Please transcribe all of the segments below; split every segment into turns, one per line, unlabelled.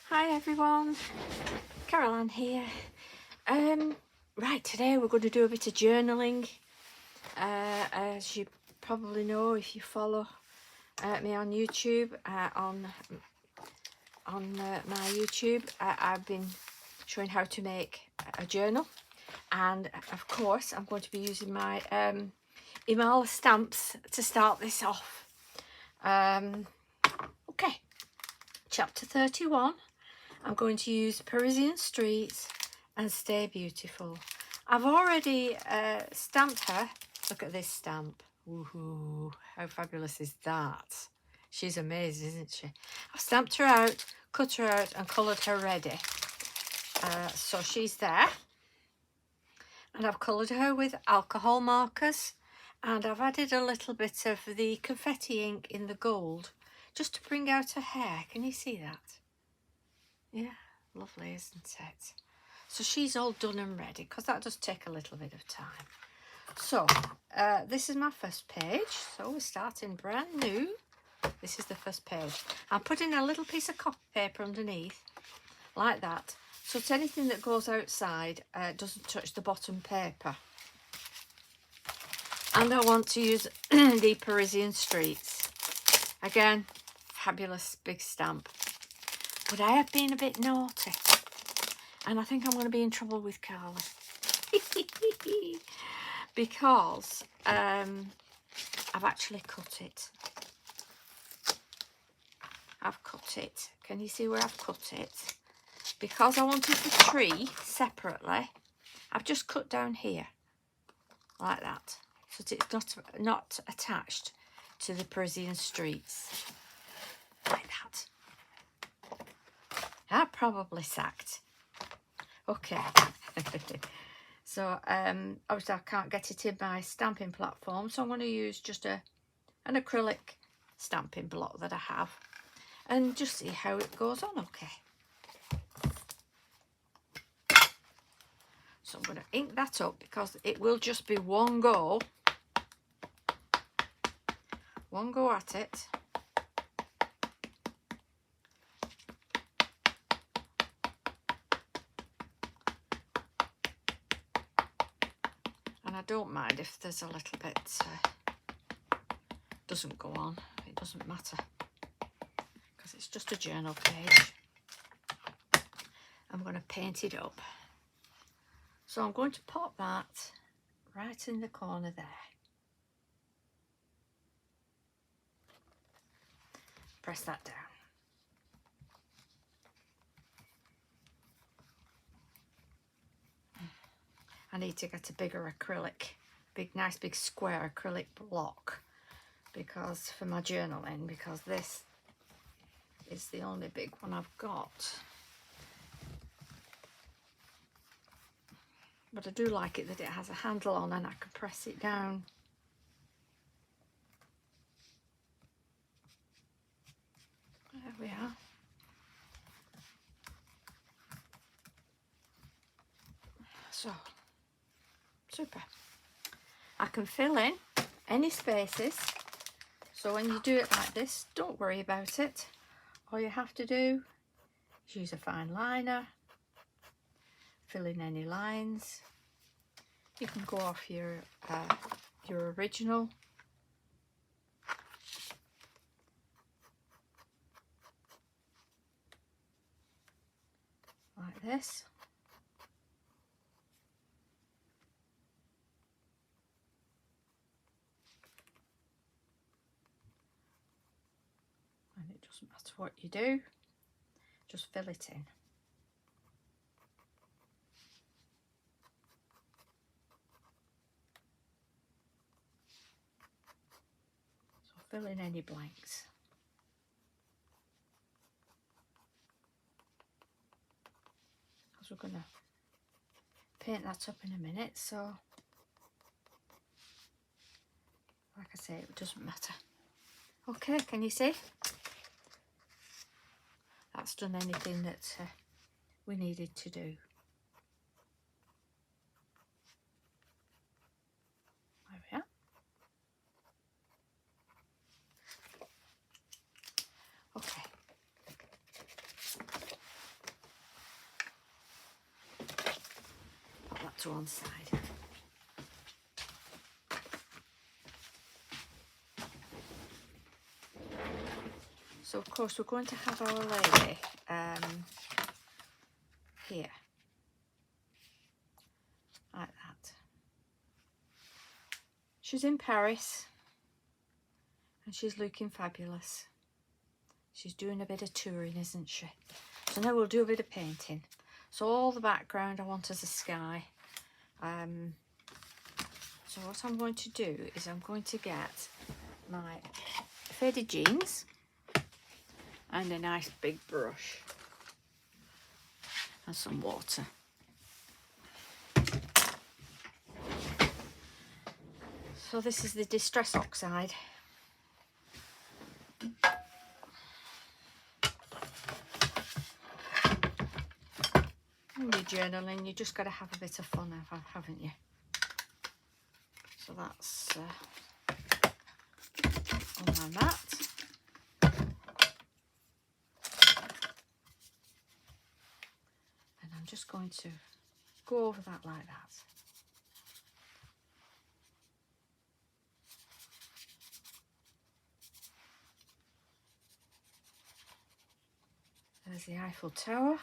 Hi everyone, Caroline here. Right, today we're going to do a bit of journaling. As you probably know, if you follow me on YouTube, on my YouTube, I've been showing how to make a journal, and of course I'm going to be using my Imala stamps to start this off. Okay, chapter 31. I'm going to use Parisian Streets and Stay Beautiful. I've already stamped her. Look at this stamp. Woohoo! How fabulous is that? She's amazing, isn't she? I've stamped her out, cut her out and coloured her ready. So she's there. And I've coloured her with alcohol markers. And I've added a little bit of the confetti ink in the gold just to bring out her hair. Can you see that? Yeah, lovely, isn't it? So she's all done and ready, because that does take a little bit of time. So this is my first page. So we're starting brand new. This is the first page. I'm putting a little piece of copy paper underneath, like that, so that anything that goes outside doesn't touch the bottom paper. And I want to use the Parisian Streets. Again, fabulous big stamp. But I have been a bit naughty, and I think I'm going to be in trouble with Carla because I've actually cut it. I've cut it. Can you see where I've cut it? Because I wanted the tree separately, I've just cut down here like that, so that it's not attached to the Parisian Streets, like that. I probably sacked. Okay. So obviously I can't get it in my stamping platform, so I'm going to use just an acrylic stamping block that I have and just see how it goes on. Okay. So I'm going to ink that up because it will just be one go at it. I don't mind if there's a little bit doesn't go on. It doesn't matter because it's just a journal page. I'm going to paint it up. So I'm going to pop that right in the corner there. Press that down. I need to get a bigger acrylic, nice big square acrylic block, because for my journaling, because this is the only big one I've got. But I do like it that it has a handle on and I can press it down. There we are. So, super. I can fill in any spaces. So when you do it like this, don't worry about it. All you have to do is use a fine liner, fill in any lines. You can go off your original. Like this. And it doesn't matter what you do, just fill it in. So fill in any blanks. Because we're going to paint that up in a minute, so like I say, it doesn't matter. Okay, can you see? That's done anything that we needed to do. There we are. Okay. to one side. So of course we're going to have our lady here, like that. She's in Paris and she's looking fabulous. She's doing a bit of touring, isn't she? So now we'll do a bit of painting. So all the background I want as a sky. So what I'm going to do is I'm going to get my faded jeans and a nice big brush and some water. So this is the Distress Oxide. When you're journaling, you just got to have a bit of fun, haven't you? So that's on my mat. And I'm just going to go over that like that. There's the Eiffel Tower.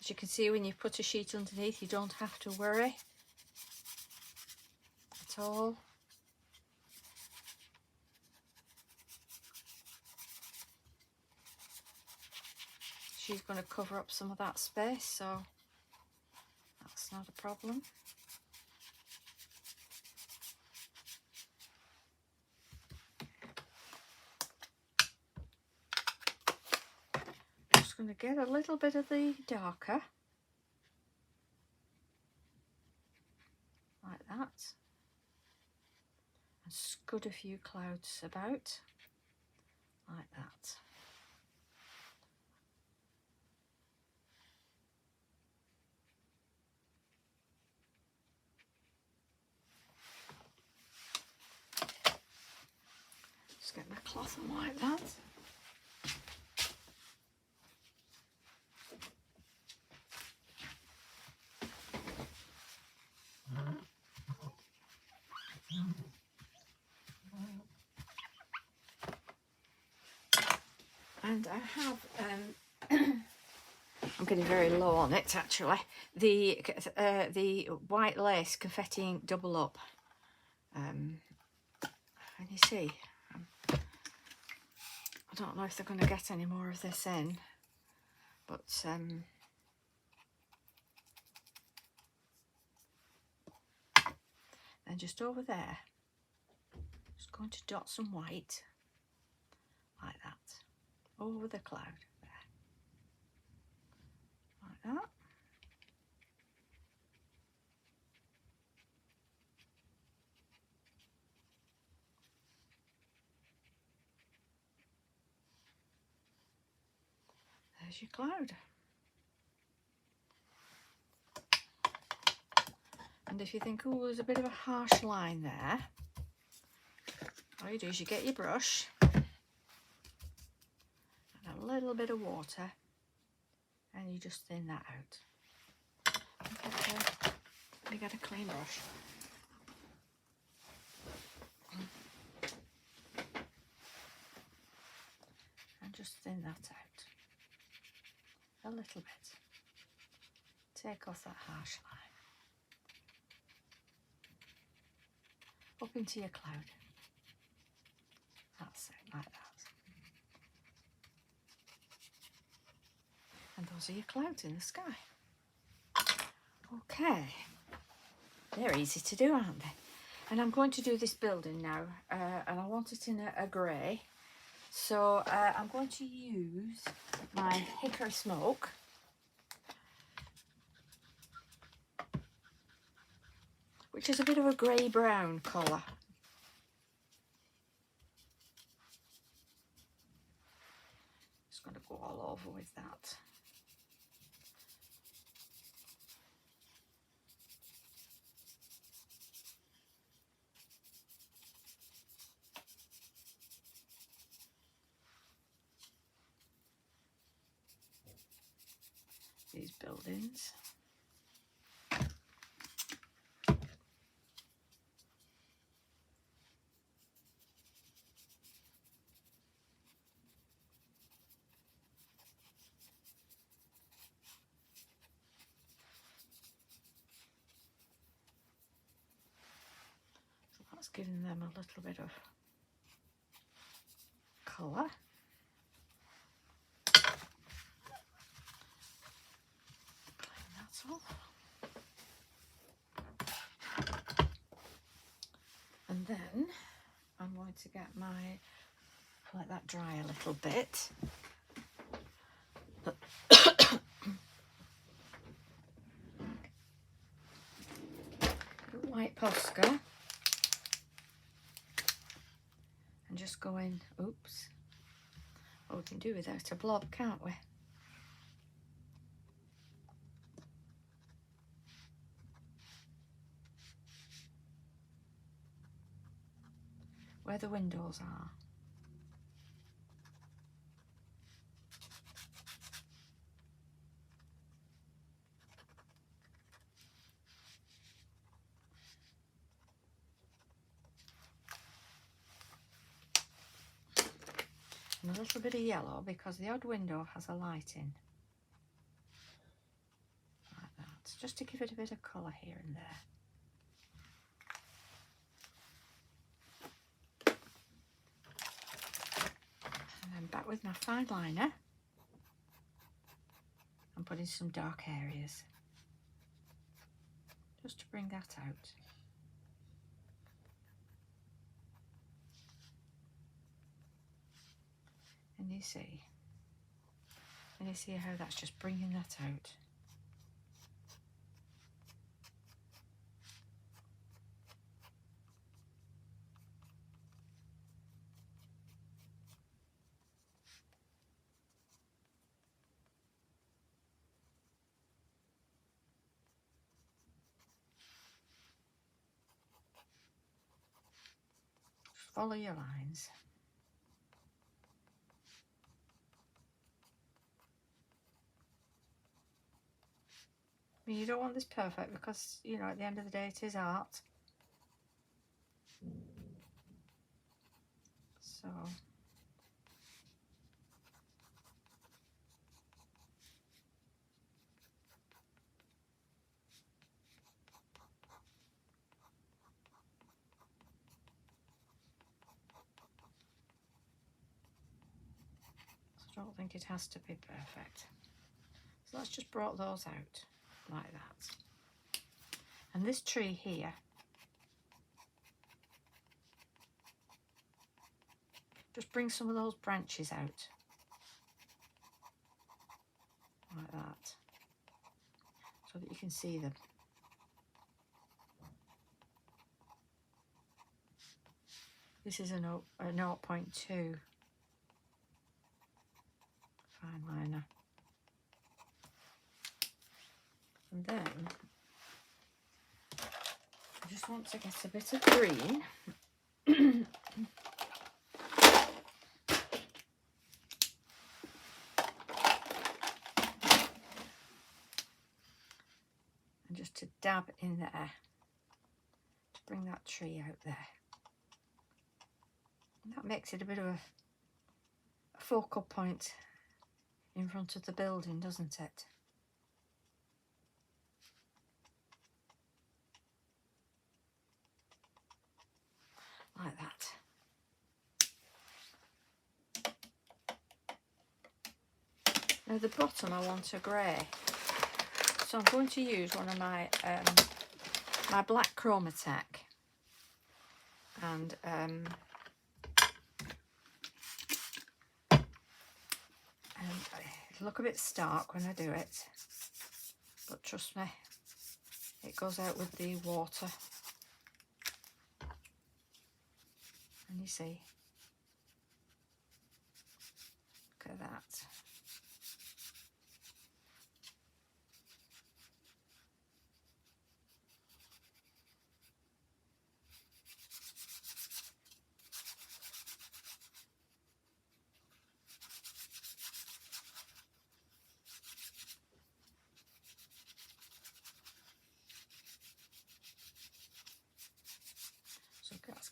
As you can see, when you put a sheet underneath, you don't have to worry at all. She's going to cover up some of that space, so that's not a problem. Just going to get a little bit of the darker, like that, and scud a few clouds about, like that. Just get my cloth and like that. And I have, I'm getting very low on it actually, the white lace confettiing double up. And you see, I don't know if they're going to get any more of this in, but then just over there, just going to dot some white like that over the cloud there, like that. There's your cloud. And if you think, oh, there's a bit of a harsh line there, all you do is you get your brush and a little bit of water and you just thin that out. Let me get a clean brush. And just thin that out a little bit. Take off that harsh line. Up into your cloud. That's it, like that. And those are your clouds in the sky. Okay. They're easy to do, aren't they? And I'm going to do this building now, and I want it in a grey. So I'm going to use my hickory smoke. Which is a bit of a grey-brown colour. Just going to go all over with that. these buildings. So that's giving them a little bit of colour. Clean that off. And then I'm going to get my, let that dry a little bit. White Posca. And just go in, oops. Oh, we can do without a blob, can't we? Where the windows are. And a little bit of yellow because the odd window has a light in. Like that. Just to give it a bit of colour here and there. And then back with my fine liner. I'm putting some dark areas. Just to bring that out. And you see how that's just bringing that out. Just follow your lines. I mean, you don't want this perfect because, you know, at the end of the day it is art. So I don't think it has to be perfect. So let's just brought those out like that. And this tree here, just bring some of those branches out like that so that you can see them. This is a 0.2 fine liner. And then I just want to get a bit of green. And just to dab in there to bring that tree out there. And that makes it a bit of a focal point in front of the building, doesn't it? Like that. Now the bottom I want a grey, so I'm going to use one of my my black Chromatec, and it'll look a bit stark when I do it, but trust me, it goes out with the water. And you see, look at that.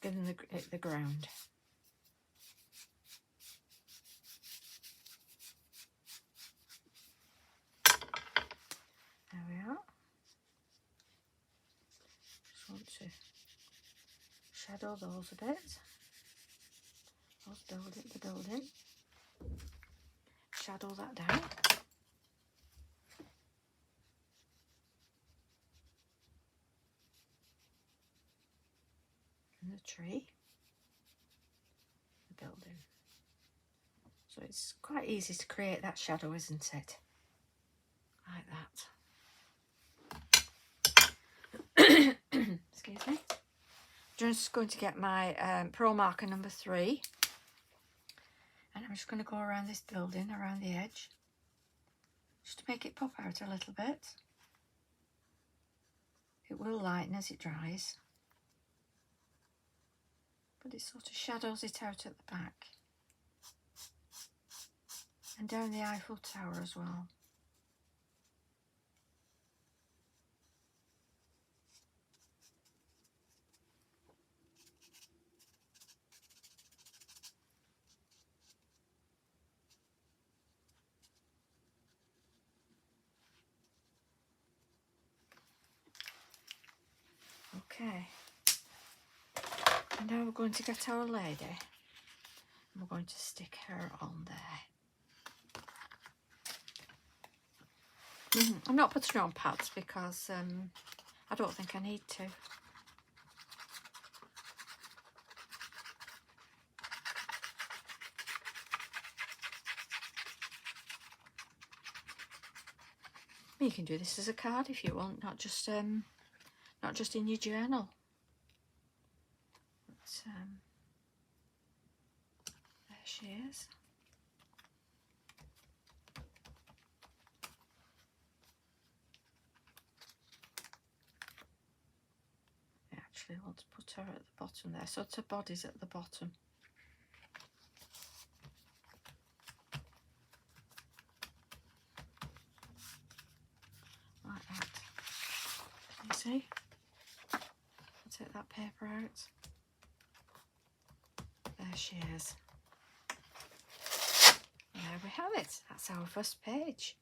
Just give them the ground. There we are. Just want to shadow those a bit. The building. Shadow that down. And the tree. The building. So it's quite easy to create that shadow, isn't it? Like that. Excuse me. Just going to get my Pro Marker number 3. And I'm just going to go around this building, around the edge. Just to make it pop out a little bit. It will lighten as it dries. But it sort of shadows it out at the back. And down the Eiffel Tower as well. Okay. And now we're going to get our lady. And we're going to stick her on there. I'm not putting her on pads because I don't think I need to. You can do this as a card if you want, not just in your journal. But, there she is. I actually want to put her at the bottom there, so her body's at the bottom. Like that. Can you see? I'll take that paper out. There she is. And there we have it. That's our first page.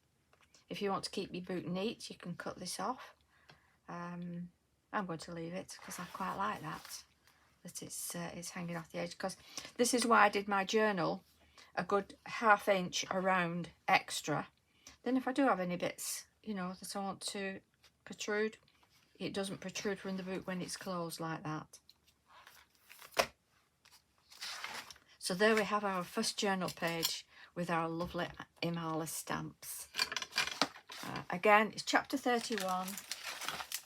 If you want to keep your book neat, you can cut this off. I'm going to leave it because I quite like that it's hanging off the edge, because this is why I did my journal a good ½ inch around extra. Then if I do have any bits, you know, that I want to protrude, it doesn't protrude from the book when it's closed like that. So there we have our first journal page with our lovely Imala stamps. Again, it's chapter 31,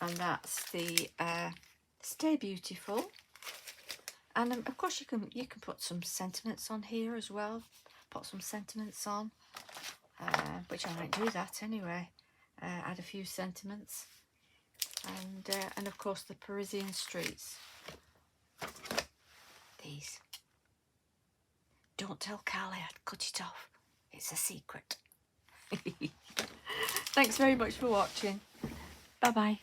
and that's the Stay Beautiful. And of course you can put some sentiments on here as well. Put some sentiments on, which I might do that anyway. Add a few sentiments, and of course the Parisian streets. These. Don't tell Carly I'd cut it off. It's a secret. Thanks very much for watching. Bye bye.